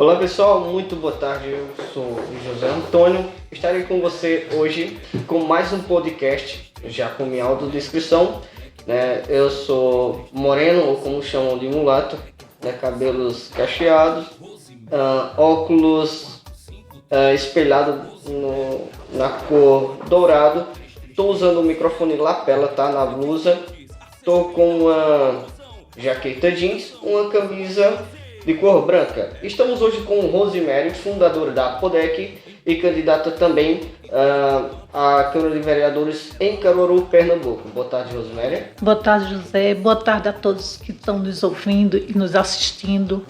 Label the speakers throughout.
Speaker 1: Olá pessoal, muito boa tarde, eu sou o José Antônio, estarei com você hoje com mais um podcast, já com minha autodescrição, né? Eu sou moreno, ou como chamam de mulato, né? Cabelos cacheados, óculos espelhado na cor dourado, estou usando o microfone lapela, tá? Na blusa, estou com uma jaqueta jeans, uma camisa de cor branca. Estamos hoje com Rosemary, fundadora da Apodec e candidata também à Câmara de Vereadores em Caruaru, Pernambuco. Boa tarde, Rosemary.
Speaker 2: Boa tarde, José. Boa tarde a todos que estão nos ouvindo e nos assistindo.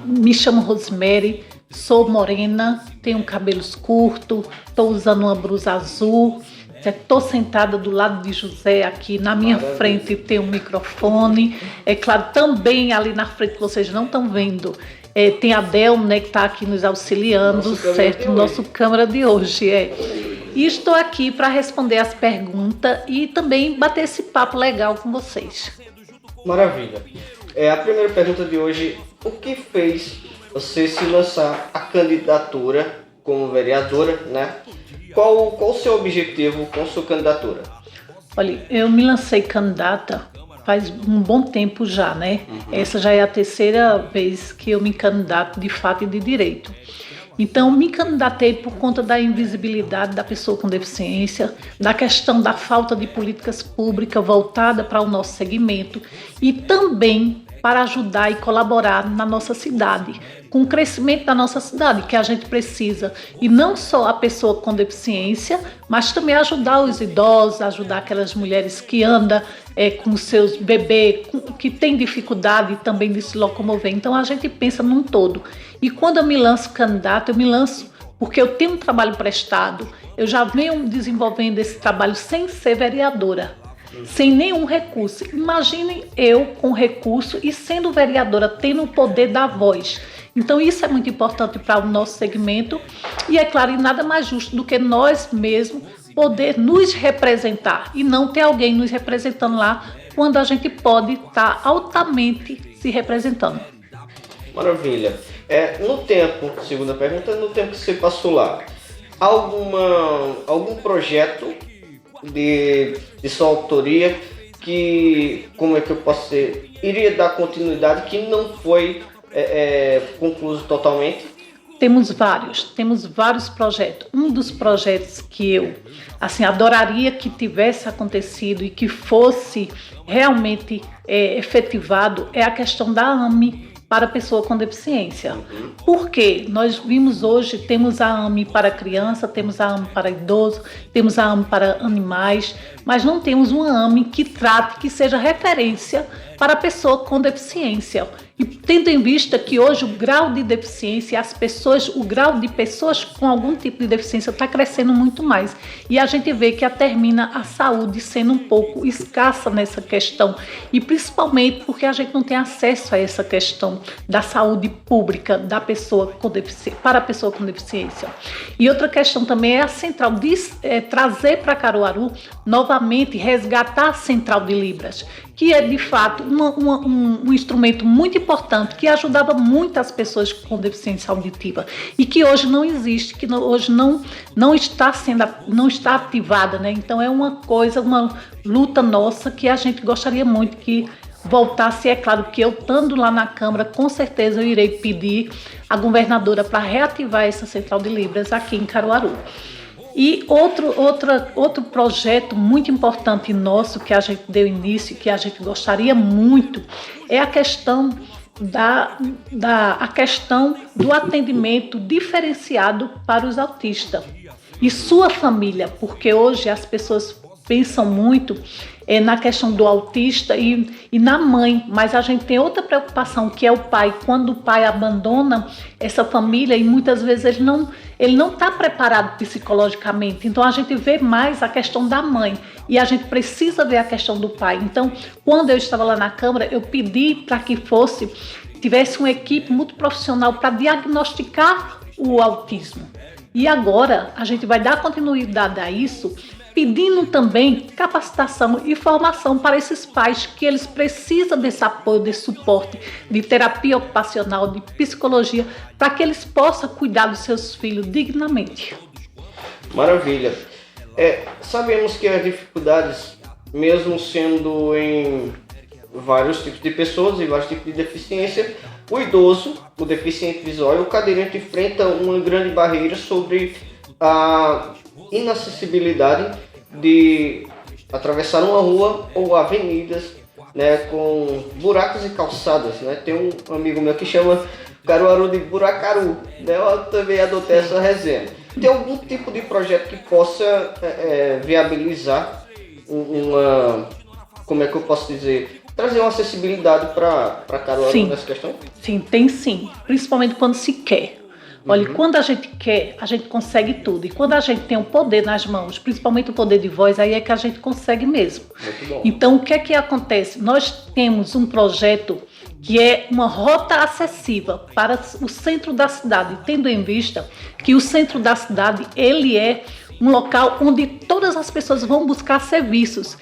Speaker 2: Me chamo Rosemary, sou morena, tenho cabelos curtos, estou usando uma blusa azul. Estou sentada do lado de José aqui, na minha frente tem um microfone, é claro, também ali na frente que vocês não estão vendo, tem a Del, né, que está aqui nos auxiliando, certo? Nosso câmera de hoje, E estou aqui para responder as perguntas e também bater esse papo legal com vocês.
Speaker 1: Maravilha. A primeira pergunta de hoje, o que fez você se lançar a candidatura como vereadora, né? Qual o seu objetivo com sua candidatura?
Speaker 2: Olha, eu me lancei candidata faz um bom tempo já, né? Essa já é a terceira vez que eu me candidato de fato e de direito. Então, me candidatei por conta da invisibilidade da pessoa com deficiência, da questão da falta de políticas públicas voltada para o nosso segmento e também para ajudar e colaborar na nossa cidade, com o crescimento da nossa cidade, que a gente precisa. E não só a pessoa com deficiência, mas também ajudar os idosos, ajudar aquelas mulheres que andam com seus bebês, que têm dificuldade também de se locomover. Então a gente pensa num todo. E quando eu me lanço candidata, eu me lanço porque eu tenho um trabalho prestado, eu já venho desenvolvendo esse trabalho sem ser vereadora, sem nenhum recurso. Imaginem eu com recurso e sendo vereadora, tendo o poder da voz. Então isso é muito importante para o nosso segmento e é claro, e nada mais justo do que nós mesmos poder nos representar e não ter alguém nos representando lá quando a gente pode estar altamente se representando.
Speaker 1: Maravilha. No tempo, segunda pergunta, no tempo que você passou lá, algum projeto de sua autoria que, como é que eu posso dizer, iria dar continuidade, que não foi concluído totalmente?
Speaker 2: Temos vários projetos. Um dos projetos que eu adoraria que tivesse acontecido e que fosse realmente efetivado é a questão da AME para pessoa com deficiência. Porque nós vimos hoje, temos a AME para criança, temos a AME para idoso, temos a AME para animais, mas não temos uma AME que trate, que seja referência para a pessoa com deficiência. E tendo em vista que hoje o grau de deficiência, o grau de pessoas com algum tipo de deficiência está crescendo muito mais. E a gente vê que termina a saúde sendo um pouco escassa nessa questão. E principalmente porque a gente não tem acesso a essa questão da saúde pública da pessoa com deficiência, para a pessoa com deficiência. E outra questão também é a central, trazer para Caruaru novamente, resgatar a central de Libras, que é de fato um instrumento muito importante, que ajudava muitas pessoas com deficiência auditiva e que hoje não existe, que hoje não está ativada, né? Então é uma luta nossa que a gente gostaria muito que voltasse. É claro que eu estando lá na Câmara, com certeza eu irei pedir à governadora para reativar essa central de Libras aqui em Caruaru. E outro projeto muito importante nosso que a gente deu início, que a gente gostaria muito, é a questão a questão do atendimento diferenciado para os autistas e sua família, porque hoje as pessoas pensam muito na questão do autista e na mãe, mas a gente tem outra preocupação, que é o pai. Quando o pai abandona essa família e muitas vezes ele não está preparado psicologicamente, então a gente vê mais a questão da mãe e a gente precisa ver a questão do pai. Então, quando eu estava lá na Câmara, eu pedi para que tivesse uma equipe muito profissional para diagnosticar o autismo. E agora a gente vai dar continuidade a isso, pedindo também capacitação e formação para esses pais que eles precisam desse apoio, desse suporte, de terapia ocupacional, de psicologia, para que eles possam cuidar dos seus filhos dignamente.
Speaker 1: Maravilha. Sabemos que as dificuldades, mesmo sendo em vários tipos de pessoas e vários tipos de deficiência, o idoso, o deficiente visual e o cadeirante enfrentam uma grande barreira sobre a inacessibilidade de atravessar uma rua ou avenidas, né, com buracos e calçadas, né? Tem um amigo meu que chama Caruaru de Buracaru, né? Eu também adotei essa resenha. Tem algum tipo de projeto que possa viabilizar como é que eu posso dizer, trazer uma acessibilidade para Caruaru nessa questão?
Speaker 2: Sim, tem sim, principalmente quando se quer. Olha, quando a gente quer, a gente consegue tudo. E quando a gente tem o poder nas mãos, principalmente o poder de voz, aí é que a gente consegue mesmo.
Speaker 1: Muito bom.
Speaker 2: Então, o que é que acontece? Nós temos um projeto que é uma rota acessível para o centro da cidade, tendo em vista que o centro da cidade, ele é um local onde todas as pessoas vão buscar serviços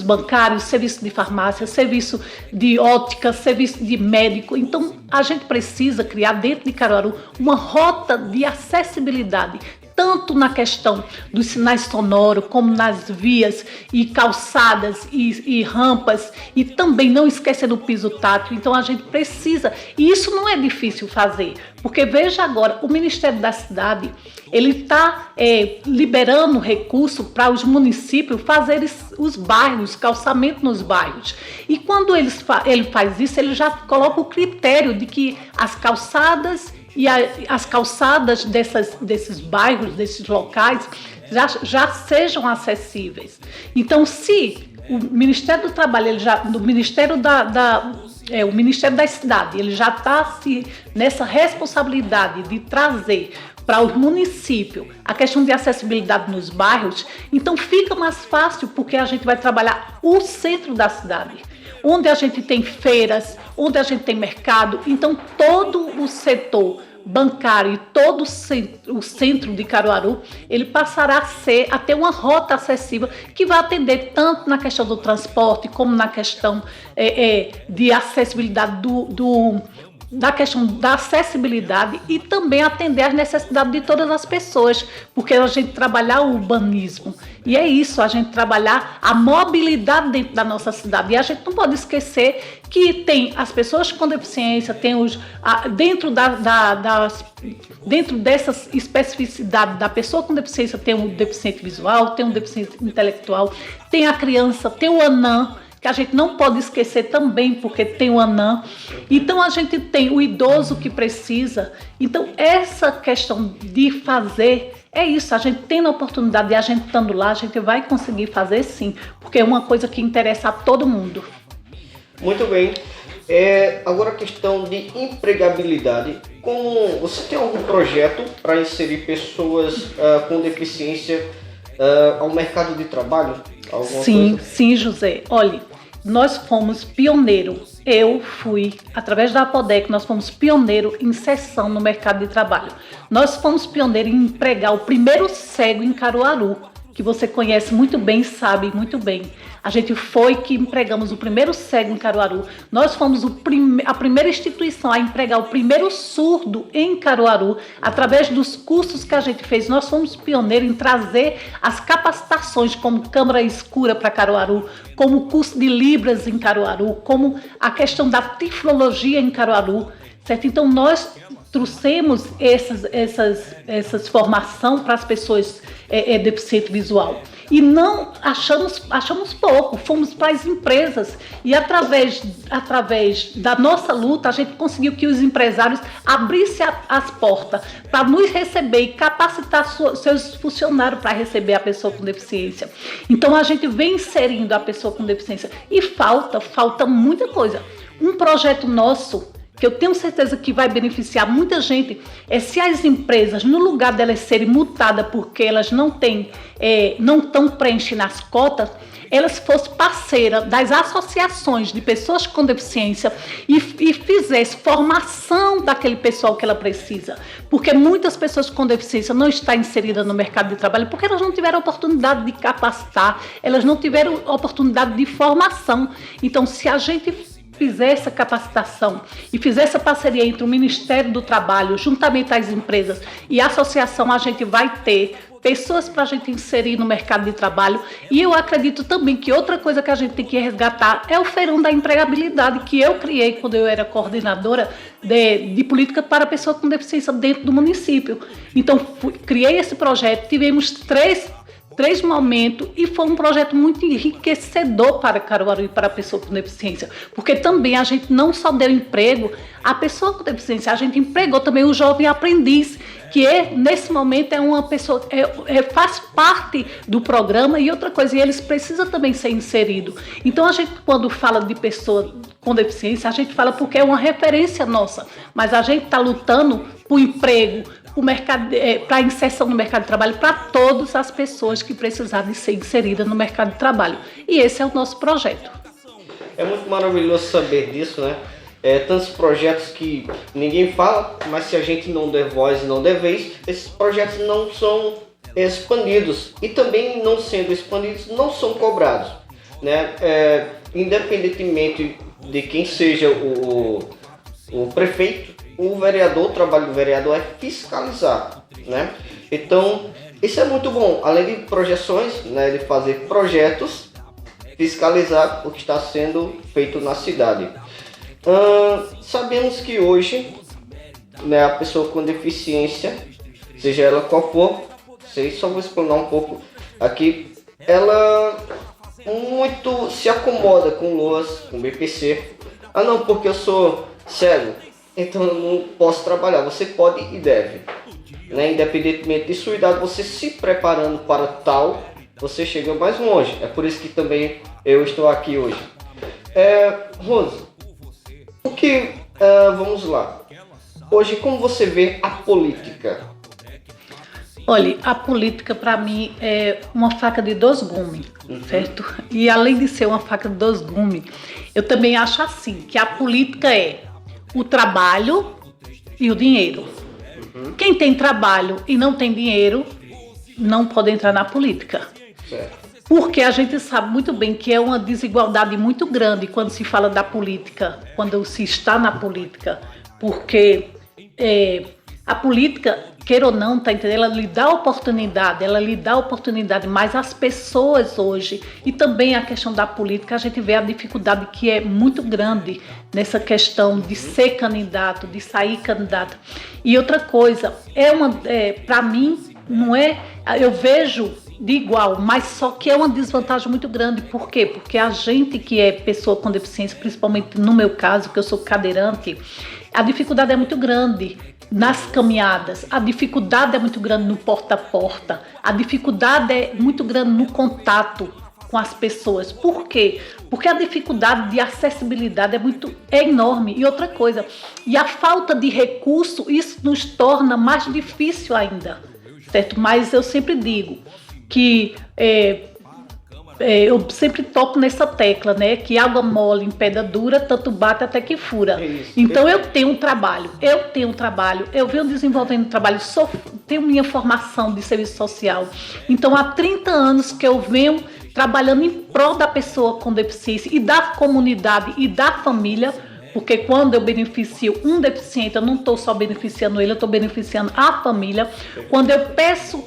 Speaker 2: bancários, serviço de farmácia, serviço de ótica, serviço de médico. Então, a gente precisa criar dentro de Caruaru uma rota de acessibilidade, tanto na questão dos sinais sonoros, como nas vias e calçadas e rampas, e também não esquecer do piso tátil. Então a gente precisa, e isso não é difícil fazer, porque veja agora, o Ministério da Cidade, ele está liberando recurso para os municípios fazerem os bairros, calçamento nos bairros. E quando ele faz isso, ele já coloca o critério de que as calçadas e as calçadas desses bairros, desses locais, já sejam acessíveis. Então, se o Ministério do Trabalho, o Ministério da Cidade, ele já está nessa responsabilidade de trazer para os municípios a questão de acessibilidade nos bairros, então fica mais fácil, porque a gente vai trabalhar o centro da cidade, onde a gente tem feiras, onde a gente tem mercado. Então todo o setor bancário e todo o centro de Caruaru, ele passará a ter uma rota acessível que vai atender tanto na questão do transporte, como na questão de acessibilidade da questão da acessibilidade, e também atender às necessidades de todas as pessoas, porque a gente trabalhar o urbanismo, e é isso, a gente trabalhar a mobilidade dentro da nossa cidade. E a gente não pode esquecer que tem as pessoas com deficiência, tem dentro dessas especificidades da pessoa com deficiência, tem um deficiente visual, tem um deficiente intelectual, tem a criança, tem o ANAM, que a gente não pode esquecer também, porque tem o ANAM. Então, a gente tem o idoso que precisa. Então, essa questão de fazer, é isso. A gente tem a oportunidade, e a gente estando lá, a gente vai conseguir fazer sim, porque é uma coisa que interessa a todo mundo.
Speaker 1: Muito bem. Agora a questão de empregabilidade. Você tem algum projeto para inserir pessoas com deficiência ao mercado de trabalho?
Speaker 2: Sim, José. Olha, nós fomos pioneiros. Eu fui, através da Apodec, nós fomos pioneiros em inserção no mercado de trabalho. Nós fomos pioneiros em empregar o primeiro cego em Caruaru, que você conhece muito bem, sabe muito bem. A gente foi que empregamos o primeiro cego em Caruaru. Nós fomos a primeira instituição a empregar o primeiro surdo em Caruaru. Através dos cursos que a gente fez, nós fomos pioneiros em trazer as capacitações como câmara escura para Caruaru, como o curso de Libras em Caruaru, como a questão da tiflologia em Caruaru, certo? Então, nós trouxemos essas formação para as pessoas deficiente visual. E não achamos pouco, fomos para as empresas, e através da nossa luta a gente conseguiu que os empresários abrissem as portas para nos receber e capacitar seus funcionários para receber a pessoa com deficiência. Então a gente vem inserindo a pessoa com deficiência, e falta muita coisa. Um projeto nosso, que eu tenho certeza que vai beneficiar muita gente, é se as empresas, no lugar delas serem multadas porque elas não estão preenchendo as cotas, elas fossem parceiras das associações de pessoas com deficiência e fizesse formação daquele pessoal que ela precisa. Porque muitas pessoas com deficiência não estão inseridas no mercado de trabalho porque elas não tiveram oportunidade de capacitar, elas não tiveram oportunidade de formação. Então, se a gente fizer essa capacitação e fizer essa parceria entre o Ministério do Trabalho, juntamente às empresas e a associação, a gente vai ter pessoas para a gente inserir no mercado de trabalho. E eu acredito também que outra coisa que a gente tem que resgatar é o feirão da empregabilidade, que eu criei quando eu era coordenadora de política para pessoas com deficiência dentro do município. Então, criei esse projeto, tivemos três momentos e foi um projeto muito enriquecedor para Caruaru e para a pessoa com deficiência, porque também a gente não só deu emprego à pessoa com deficiência, a gente empregou também o jovem aprendiz, que nesse momento é uma pessoa, faz parte do programa e outra coisa, e eles precisam também ser inseridos. Então a gente, quando fala de pessoa com deficiência, a gente fala porque é uma referência nossa, mas a gente está lutando por emprego, para inserção no mercado de trabalho para todas as pessoas que precisarem ser inseridas no mercado de trabalho. E esse é o nosso projeto.
Speaker 1: É muito maravilhoso saber disso, né? Tantos projetos que ninguém fala, mas se a gente não der voz e não der vez, esses projetos não são expandidos. E também, não sendo expandidos, não são cobrados, né? Independentemente de quem seja o prefeito, o trabalho do vereador é fiscalizar, né? Então, isso é muito bom. Além de projeções, né, de fazer projetos, fiscalizar o que está sendo feito na cidade. Sabemos que hoje, né, a pessoa com deficiência, seja ela qual for, só vou explanar um pouco aqui, ela muito se acomoda com LOAS, com BPC. Não, porque eu sou cego, então eu não posso trabalhar. Você pode e deve, né? Independentemente de sua idade, você se preparando para tal, você chega mais longe. É por isso que também eu estou aqui hoje. Rose, vamos lá. Hoje, como você vê a política?
Speaker 2: Olha, a política para mim é uma faca de dois gumes, certo? E além de ser uma faca de dois gumes, eu também acho assim, que a política é o trabalho e o dinheiro. Quem tem trabalho e não tem dinheiro, não pode entrar na política.
Speaker 1: Certo.
Speaker 2: Porque a gente sabe muito bem que é uma desigualdade muito grande quando se fala da política, quando se está na política. Porque a política, queira ou não, tá entendendo? Ela lhe dá oportunidade, mas as pessoas hoje, e também a questão da política, a gente vê a dificuldade que é muito grande nessa questão de ser candidato, de sair candidato. E outra coisa, para mim, não é, eu vejo de igual, mas só que é uma desvantagem muito grande. Por quê? Porque a gente que é pessoa com deficiência, principalmente no meu caso, que eu sou cadeirante, a dificuldade é muito grande nas caminhadas, a dificuldade é muito grande no porta a porta, a dificuldade é muito grande no contato com as pessoas. Por quê? Porque a dificuldade de acessibilidade é enorme. E outra coisa, e a falta de recurso, isso nos torna mais difícil ainda, certo? Mas eu sempre digo que eu sempre toco nessa tecla, né? Que água mole em pedra dura, tanto bate até que fura. Então eu tenho um trabalho, eu venho desenvolvendo trabalho, tenho minha formação de serviço social. Então há 30 anos que eu venho trabalhando em prol da pessoa com deficiência e da comunidade e da família, porque quando eu beneficio um deficiente, eu não estou só beneficiando ele, eu estou beneficiando a família. Quando eu peço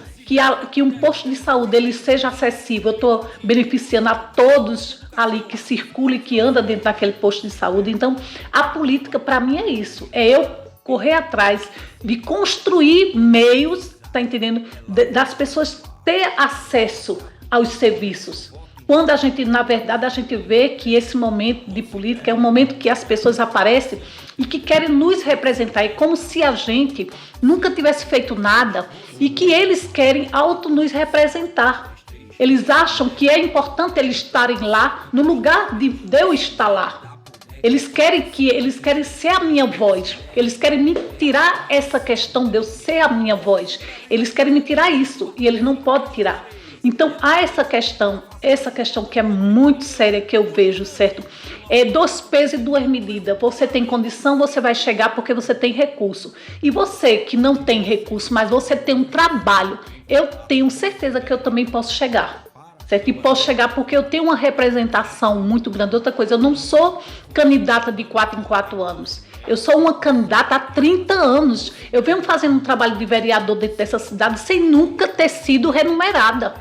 Speaker 2: que um posto de saúde ele seja acessível, eu estou beneficiando a todos ali que circula e que anda dentro daquele posto de saúde. Então, a política para mim é isso, é eu correr atrás de construir meios, tá entendendo? Das pessoas ter acesso aos serviços. Quando a gente, na verdade, a gente vê que esse momento de política é um momento que as pessoas aparecem e que querem nos representar. É como se a gente nunca tivesse feito nada e que eles querem nos representar. Eles acham que é importante eles estarem lá no lugar de eu estar lá. Eles querem ser a minha voz. Eles querem me tirar essa questão de eu ser a minha voz. Eles querem me tirar isso e eles não podem tirar. Então há essa questão essa questão que é muito séria, que eu vejo, certo? É 2 pesos e 2 medidas. Você tem condição, você vai chegar porque você tem recurso. E você que não tem recurso, mas você tem um trabalho, eu tenho certeza que eu também posso chegar. Certo? E posso chegar porque eu tenho uma representação muito grande. Outra coisa, eu não sou candidata de 4 em 4 anos. Eu sou uma candidata há 30 anos. Eu venho fazendo um trabalho de vereador dentro dessa cidade sem nunca ter sido remunerada.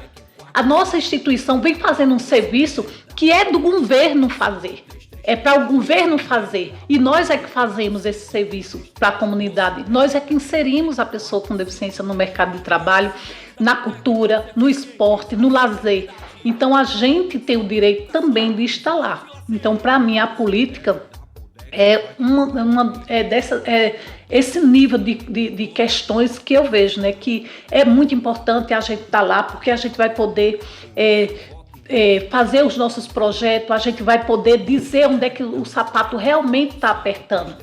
Speaker 2: A nossa instituição vem fazendo um serviço que é do governo fazer. É para o governo fazer. E nós é que fazemos esse serviço para a comunidade. Nós é que inserimos a pessoa com deficiência no mercado de trabalho, na cultura, no esporte, no lazer. Então, a gente tem o direito também de estar lá. Então, para mim, a política é esse nível de questões que eu vejo, né? Que é muito importante a gente estar lá, porque a gente vai poder fazer os nossos projetos, a gente vai poder dizer onde é que o sapato realmente está apertando.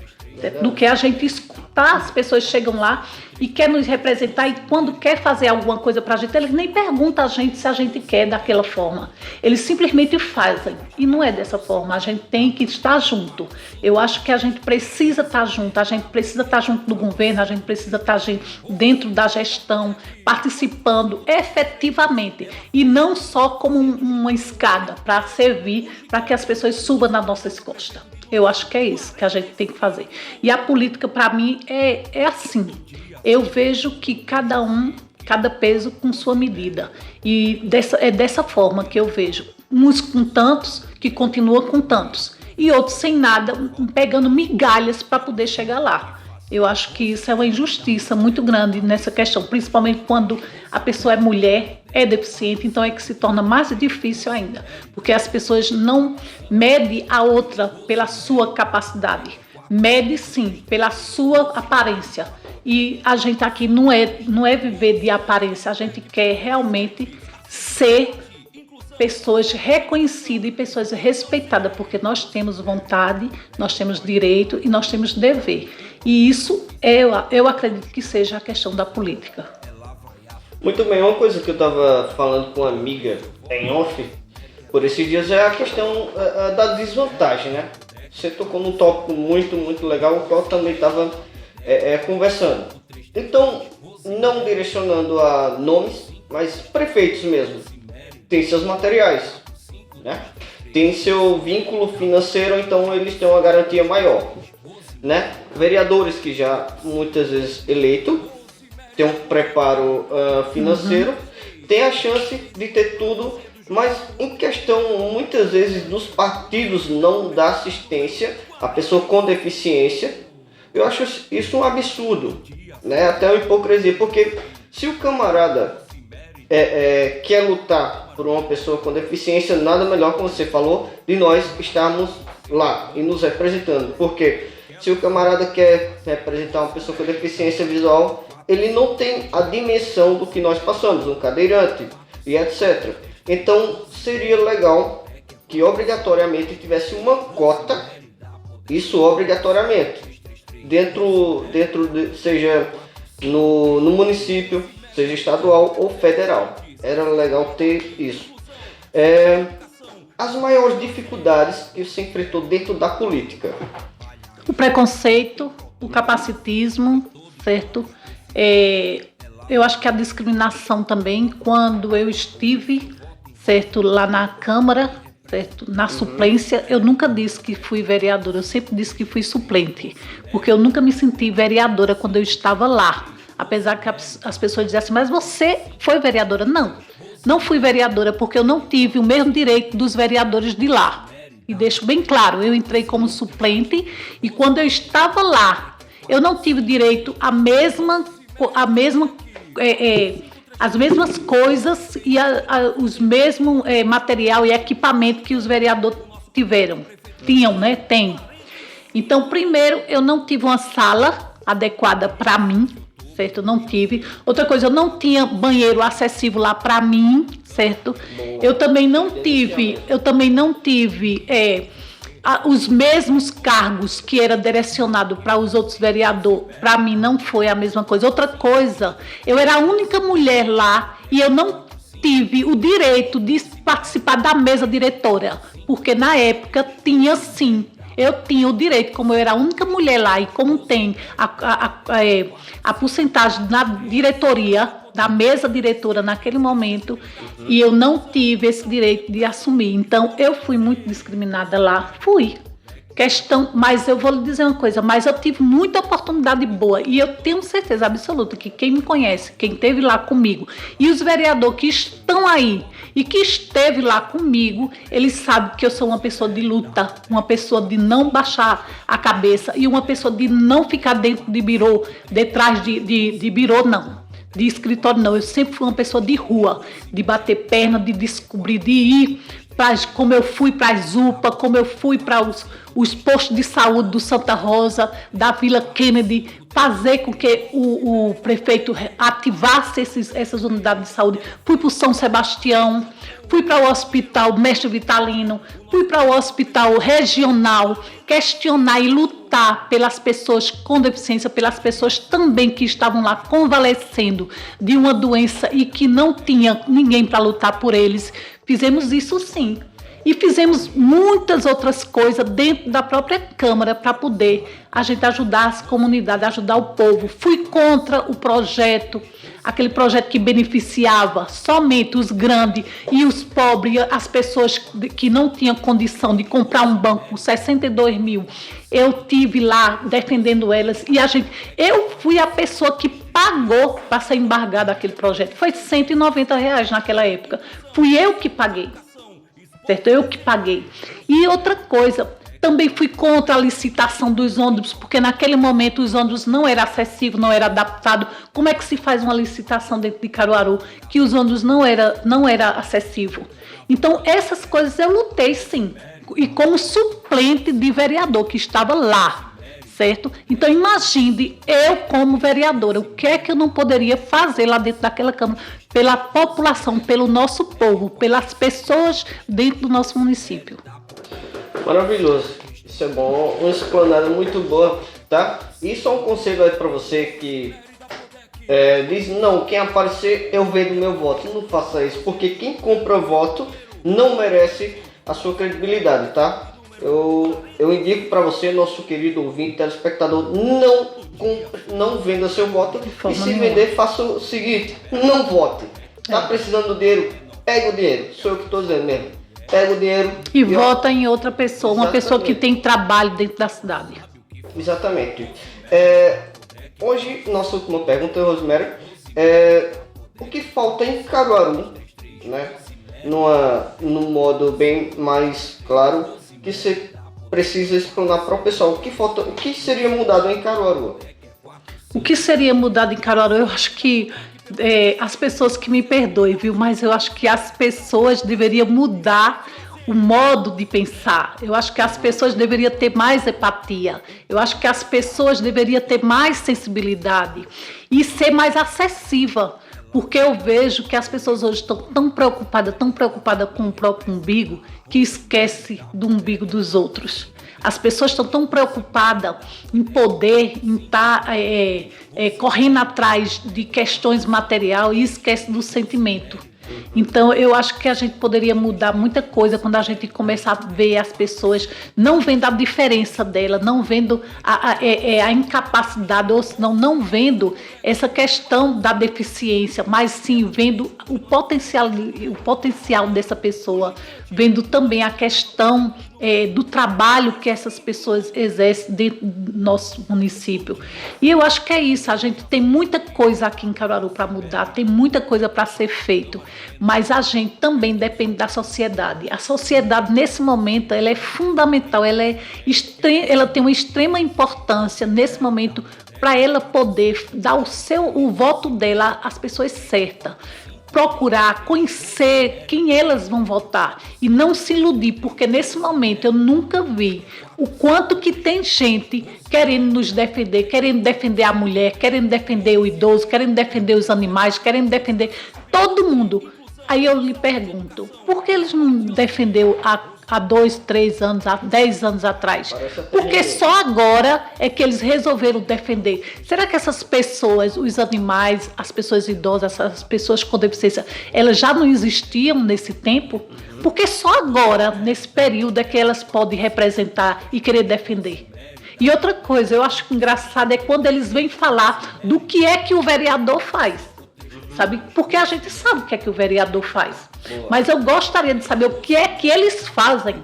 Speaker 2: Do que a gente escutar, as pessoas chegam lá e querem nos representar, e quando quer fazer alguma coisa para a gente, eles nem perguntam a gente se a gente quer daquela forma. Eles simplesmente fazem. E não é dessa forma. A gente tem que estar junto. Eu acho que a gente precisa estar junto. A gente precisa estar junto do governo, a gente precisa estar dentro da gestão, participando efetivamente. E não só como uma escada para servir para que as pessoas subam nas nossas costas. Eu acho que é isso que a gente tem que fazer. E a política, para mim, é assim. Eu vejo que cada peso com sua medida. E é dessa forma que eu vejo. Uns com tantos, que continuam com tantos. E outros sem nada, pegando migalhas para poder chegar lá. Eu acho que isso é uma injustiça muito grande nessa questão, principalmente quando a pessoa é mulher, é deficiente, então é que se torna mais difícil ainda, porque as pessoas não medem a outra pela sua capacidade, mede sim pela sua aparência. E a gente aqui não é viver de aparência, a gente quer realmente ser pessoas reconhecidas e pessoas respeitadas, porque nós temos vontade, nós temos direito e nós temos dever. E isso, eu acredito que seja a questão da política.
Speaker 1: Muito bem, uma coisa que eu estava falando com uma amiga em off, por esses dias, é a questão da desvantagem, né? Você tocou num tópico muito, muito legal, o qual também estava conversando. Então, não direcionando a nomes, mas prefeitos mesmo. Tem seus materiais, né? Tem seu vínculo financeiro, então eles têm uma garantia maior, né? Vereadores que já muitas vezes eleito, tem um preparo financeiro, tem a chance de ter tudo, mas em questão muitas vezes dos partidos não dar assistência à pessoa com deficiência, eu acho isso um absurdo, né? Até uma hipocrisia, porque se o camarada quer lutar por uma pessoa com deficiência, nada melhor, como você falou, de nós estarmos lá e nos representando. Porque se o camarada quer representar uma pessoa com deficiência visual, ele não tem a dimensão do que nós passamos, um cadeirante e etc. Então seria legal que obrigatoriamente tivesse uma cota, isso obrigatoriamente, seja no município, seja estadual ou federal. Era legal ter isso. As maiores dificuldades que você enfrentou dentro da política?
Speaker 2: O preconceito, o capacitismo, certo? Eu acho que a discriminação também, quando eu estive, certo, lá na Câmara, certo, na suplência, eu nunca disse que fui vereadora, eu sempre disse que fui suplente, porque eu nunca me senti vereadora quando eu estava lá. Apesar que as pessoas dizem, mas você foi vereadora? Não fui vereadora porque eu não tive o mesmo direito dos vereadores de lá. E deixo bem claro, eu entrei como suplente e quando eu estava lá, eu não tive direito as mesmas coisas e os mesmos material e equipamento que os vereadores tinham, né? Tem. Então, primeiro, eu não tive uma sala adequada para mim, certo? Eu não tive. Outra coisa, eu não tinha banheiro acessível lá para mim, certo? Boa. Eu também não tive os mesmos cargos que era direcionado para os outros vereadores. Para mim não foi a mesma coisa. Outra coisa, eu era a única mulher lá e eu não tive o direito de participar da mesa diretora, porque na época tinha sim. Eu tinha o direito, como eu era a única mulher lá e como tem a porcentagem na diretoria, da mesa diretora naquele momento, e eu não tive esse direito de assumir. Então, eu fui muito discriminada lá, mas eu vou lhe dizer uma coisa, mas eu tive muita oportunidade boa e eu tenho certeza absoluta que quem me conhece, quem esteve lá comigo e os vereadores que estão aí e que esteve lá comigo, eles sabem que eu sou uma pessoa de luta, uma pessoa de não baixar a cabeça e uma pessoa de não ficar dentro de birô, detrás de birô, não. De escritório não, eu sempre fui uma pessoa de rua, de bater perna, de descobrir, de ir, como eu fui para as UPA, como eu fui para os postos de saúde do Santa Rosa, da Vila Kennedy, fazer com que o prefeito ativasse essas unidades de saúde. Fui para o São Sebastião, fui para o Hospital Mestre Vitalino, fui para o Hospital Regional, questionar e lutar pelas pessoas com deficiência, pelas pessoas também que estavam lá convalescendo de uma doença e que não tinha ninguém para lutar por eles. Fizemos isso sim. E fizemos muitas outras coisas dentro da própria Câmara para poder a gente ajudar as comunidades, ajudar o povo. Fui contra o projeto, aquele projeto que beneficiava somente os grandes e os pobres, as pessoas que não tinham condição de comprar um banco com 62 mil. Eu tive lá defendendo elas e eu fui a pessoa que pagou para ser embargado aquele projeto. Foi R$190 naquela época. Fui eu que paguei. Certo? Eu que paguei. E outra coisa, também fui contra a licitação dos ônibus, porque naquele momento os ônibus não eram acessíveis, não eram adaptados. Como é que se faz uma licitação dentro de Caruaru que os ônibus não era acessível? Então, essas coisas eu lutei sim. E como suplente de vereador que estava lá, certo? Então, imagine eu como vereadora, o que é que eu não poderia fazer lá dentro daquela Câmara pela população, pelo nosso povo, pelas pessoas dentro do nosso município.
Speaker 1: Maravilhoso, isso é bom, uma explanada muito boa, tá? E só um conselho aí para você que diz, não, quem aparecer eu vendo meu voto. Não faça isso, porque quem compra voto não merece a sua credibilidade, tá? Eu indico para você, nosso querido ouvinte, telespectador, não venda seu voto. E se vender, faça o seguinte, não vote. Tá precisando do dinheiro? Pega o dinheiro. Sou eu que estou dizendo mesmo. Pega o dinheiro
Speaker 2: e vota em outra pessoa. Exatamente. Uma pessoa que tem trabalho dentro da cidade.
Speaker 1: Exatamente. Hoje, nossa última pergunta, Rosemary, o que falta em Caruaru, né? Num modo bem mais claro, que você precisa explanar para o pessoal. O que seria mudado em Caruaru?
Speaker 2: O que seria mudado em Caruaru? Eu acho que as pessoas que me perdoem, viu? Mas eu acho que as pessoas deveriam mudar o modo de pensar. Eu acho que as pessoas deveriam ter mais empatia. Eu acho que as pessoas deveriam ter mais sensibilidade e ser mais acessível. Porque eu vejo que as pessoas hoje estão tão preocupadas com o próprio umbigo, que esquece do umbigo dos outros. As pessoas estão tão preocupadas em poder, em estar correndo atrás de questões materiais e esquece do sentimento. Então, eu acho que a gente poderia mudar muita coisa quando a gente começar a ver as pessoas, não vendo a diferença dela, não vendo a incapacidade, ou senão não vendo essa questão da deficiência, mas sim vendo o potencial dessa pessoa, vendo também a questão do trabalho que essas pessoas exercem dentro do nosso município. E eu acho que é isso, a gente tem muita coisa aqui em Caruaru para mudar, tem muita coisa para ser feito, mas a gente também depende da sociedade. A sociedade, nesse momento, ela é fundamental, ela tem uma extrema importância nesse momento para ela poder dar o voto dela às pessoas certas. Procurar, conhecer quem elas vão votar e não se iludir, porque nesse momento eu nunca vi o quanto que tem gente querendo nos defender, querendo defender a mulher, querendo defender o idoso, querendo defender os animais, querendo defender todo mundo. Aí eu lhe pergunto, por que eles não defenderam há 2, 3 anos, há 10 anos atrás. Porque só agora é que eles resolveram defender. Será que essas pessoas, os animais, as pessoas idosas, as pessoas com deficiência, elas já não existiam nesse tempo? Porque só agora, nesse período, é que elas podem representar e querer defender. E outra coisa, eu acho engraçado é quando eles vêm falar do que é que o vereador faz. Sabe? Porque a gente sabe o que é que o vereador faz. Mas eu gostaria de saber o que é que eles fazem,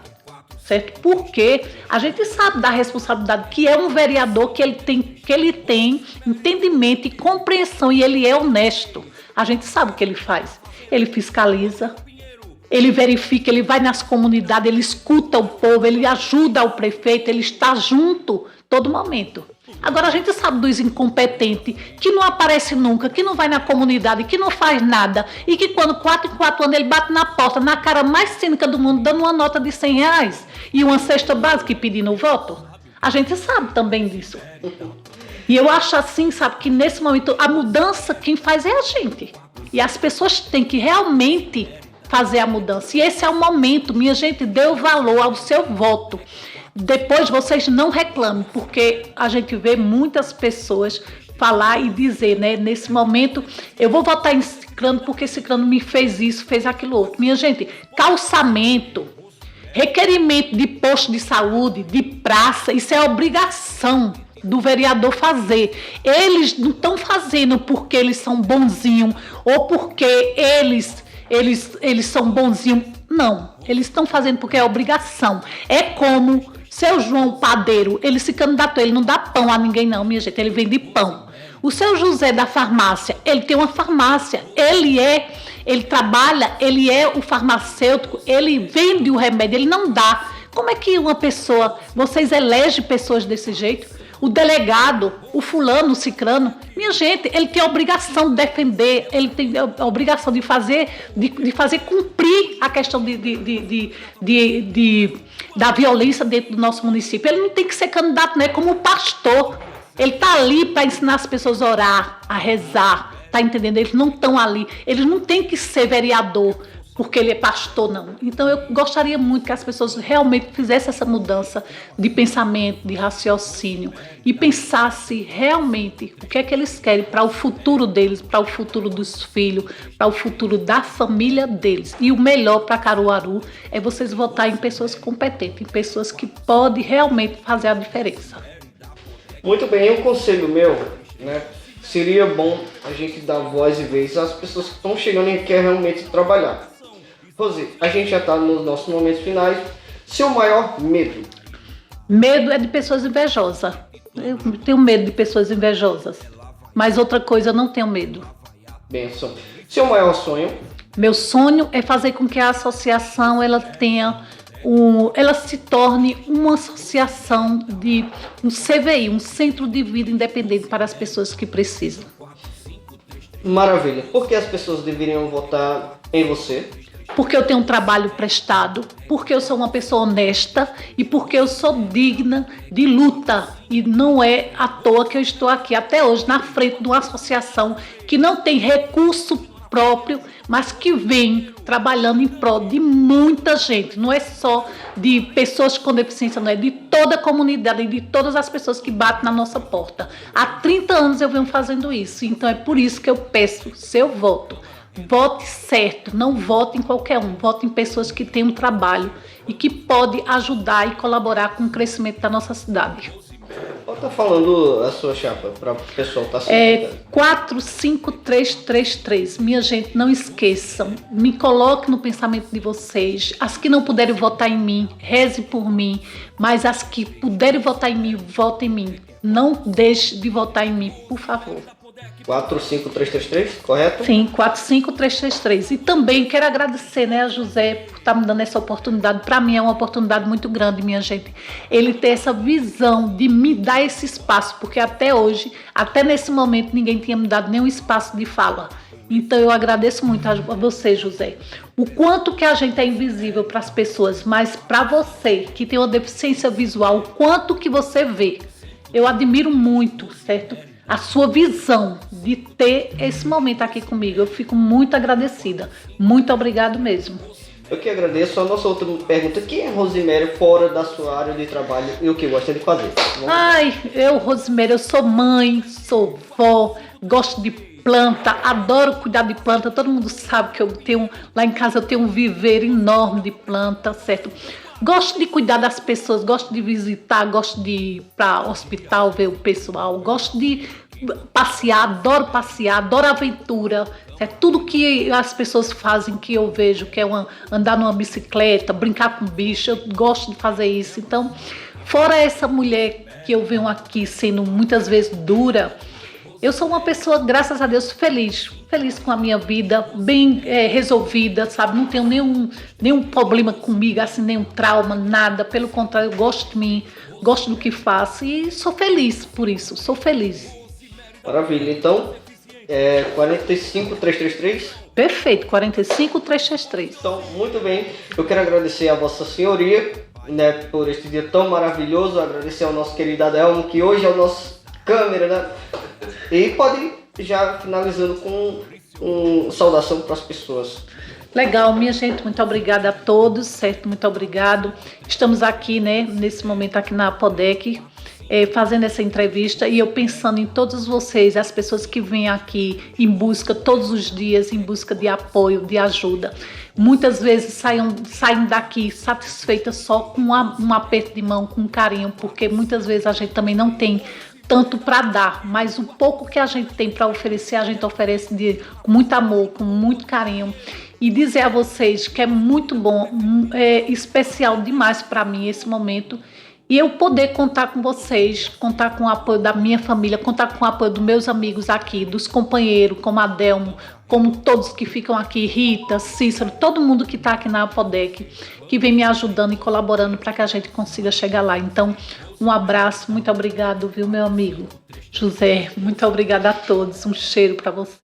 Speaker 2: certo? Porque a gente sabe da responsabilidade que é um vereador, que ele tem entendimento e compreensão e ele é honesto. A gente sabe o que ele faz. Ele fiscaliza, ele verifica, ele vai nas comunidades, ele escuta o povo, ele ajuda o prefeito, ele está junto todo momento. Agora a gente sabe dos incompetentes, que não aparece nunca, que não vai na comunidade, que não faz nada, e que quando 4 em 4 anos ele bate na porta, na cara mais cínica do mundo, dando uma nota de R$100 e uma cesta básica e pedindo o voto. A gente sabe também disso. E eu acho assim, sabe, que nesse momento a mudança quem faz é a gente. E as pessoas têm que realmente fazer a mudança. E esse é o momento, minha gente, dê o valor ao seu voto. Depois vocês não reclamem, porque a gente vê muitas pessoas falar e dizer, né? Nesse momento, eu vou votar em Cicrano porque Cicrano me fez isso, fez aquilo outro. Minha gente, calçamento, requerimento de posto de saúde, de praça, isso é obrigação do vereador fazer. Eles não estão fazendo porque eles são bonzinhos ou porque eles são bonzinhos. Não, eles estão fazendo porque é obrigação. É como seu João Padeiro, ele se candidatou, ele não dá pão a ninguém não, minha gente, ele vende pão. O seu José da farmácia, ele tem uma farmácia, ele trabalha, ele é o farmacêutico, ele vende o remédio, ele não dá. Como é que uma pessoa, vocês elegem pessoas desse jeito? O delegado, o fulano, o cicrano, minha gente, ele tem a obrigação de defender, ele tem a obrigação de fazer cumprir a questão da violência dentro do nosso município. Ele não tem que ser candidato, né? Como pastor. Ele está ali para ensinar as pessoas a orar, a rezar, tá entendendo? Eles não estão ali, eles não têm que ser vereador porque ele é pastor, não. Então eu gostaria muito que as pessoas realmente fizessem essa mudança de pensamento, de raciocínio e pensassem realmente o que é que eles querem para o futuro deles, para o futuro dos filhos, para o futuro da família deles. E o melhor para Caruaru é vocês votarem em pessoas competentes, em pessoas que podem realmente fazer a diferença.
Speaker 1: Muito bem, um conselho meu, né? Seria bom a gente dar voz e vez às pessoas que estão chegando e querem realmente trabalhar. Rose, a gente já está nos nossos momentos finais. Seu maior medo?
Speaker 2: Medo é de pessoas invejosas. Eu tenho medo de pessoas invejosas. Mas outra coisa, eu não tenho medo.
Speaker 1: Benção. Seu maior sonho?
Speaker 2: Meu sonho é fazer com que a associação ela se torne uma associação de um CVI, um Centro de Vida Independente para as pessoas que precisam.
Speaker 1: Maravilha. Por que as pessoas deveriam votar em você?
Speaker 2: Porque eu tenho um trabalho prestado, porque eu sou uma pessoa honesta e porque eu sou digna de luta. E não é à toa que eu estou aqui até hoje na frente de uma associação que não tem recurso próprio, mas que vem trabalhando em prol de muita gente. Não é só de pessoas com deficiência, não é de toda a comunidade e de todas as pessoas que batem na nossa porta. Há 30 anos eu venho fazendo isso, então é por isso que eu peço seu voto. Vote certo, não vote em qualquer um, vote em pessoas que têm um trabalho e que podem ajudar e colaborar com o crescimento da nossa cidade.
Speaker 1: Tá falando a sua chapa para o pessoal estar
Speaker 2: É 45333. Minha gente, não esqueçam, me coloque no pensamento de vocês. As que não puderem votar em mim, reze por mim, mas as que puderem votar em mim, votem em mim. Não deixe de votar em mim, por favor.
Speaker 1: 45333, correto?
Speaker 2: Sim, 45333. E também quero agradecer, né, a José por estar me dando essa oportunidade. Para mim é uma oportunidade muito grande, minha gente. Ele ter essa visão de me dar esse espaço, porque até hoje, até nesse momento, ninguém tinha me dado nenhum espaço de fala. Então eu agradeço muito a você, José. O quanto que a gente é invisível para as pessoas, mas para você que tem uma deficiência visual, o quanto que você vê. Eu admiro muito, certo? A sua visão de ter esse momento aqui comigo. Eu fico muito agradecida. Muito obrigado mesmo.
Speaker 1: Eu que agradeço. A nossa outra pergunta, quem é Rosiméria fora da sua área de trabalho e o que gosta de fazer?
Speaker 2: Rosiméria, eu sou mãe, sou vó, gosto de planta, adoro cuidar de planta. Todo mundo sabe que lá em casa eu tenho um viveiro enorme de planta, certo? Gosto de cuidar das pessoas, gosto de visitar, gosto de ir para hospital ver o pessoal, gosto de passear, adoro aventura. É tudo que as pessoas fazem que eu vejo, que é andar numa bicicleta, brincar com bicho, eu gosto de fazer isso. Então, fora essa mulher que eu venho aqui sendo muitas vezes dura, eu sou uma pessoa, graças a Deus, feliz com a minha vida, bem resolvida, sabe? Não tenho nenhum problema comigo, assim, nenhum trauma, nada. Pelo contrário, eu gosto de mim, gosto do que faço e sou feliz por isso, sou feliz.
Speaker 1: Maravilha, então, 45333?
Speaker 2: Perfeito, 45333.
Speaker 1: Então, muito bem, eu quero agradecer a Vossa Senhoria, né, por este dia tão maravilhoso, agradecer ao nosso querido Adelmo, que hoje é o nosso câmera, né? E pode ir já finalizando com uma saudação para as pessoas.
Speaker 2: Legal, minha gente, muito obrigada a todos, certo? Muito obrigado. Estamos aqui, né, nesse momento aqui na Apodec, fazendo essa entrevista e eu pensando em todos vocês, as pessoas que vêm aqui em busca, todos os dias, em busca de apoio, de ajuda. Muitas vezes saem daqui satisfeitas só com um aperto de mão, com um carinho, porque muitas vezes a gente também não tem tanto para dar, mas o pouco que a gente tem para oferecer, a gente oferece com muito amor, com muito carinho. E dizer a vocês que é muito bom, especial demais para mim esse momento. E eu poder contar com vocês, contar com o apoio da minha família, contar com o apoio dos meus amigos aqui, dos companheiros, como Adelmo, como todos que ficam aqui, Rita, Cícero, todo mundo que está aqui na Apodec, que vem me ajudando e colaborando para que a gente consiga chegar lá. Então, um abraço, muito obrigado, viu, meu amigo José? Muito obrigada a todos, um cheiro para você.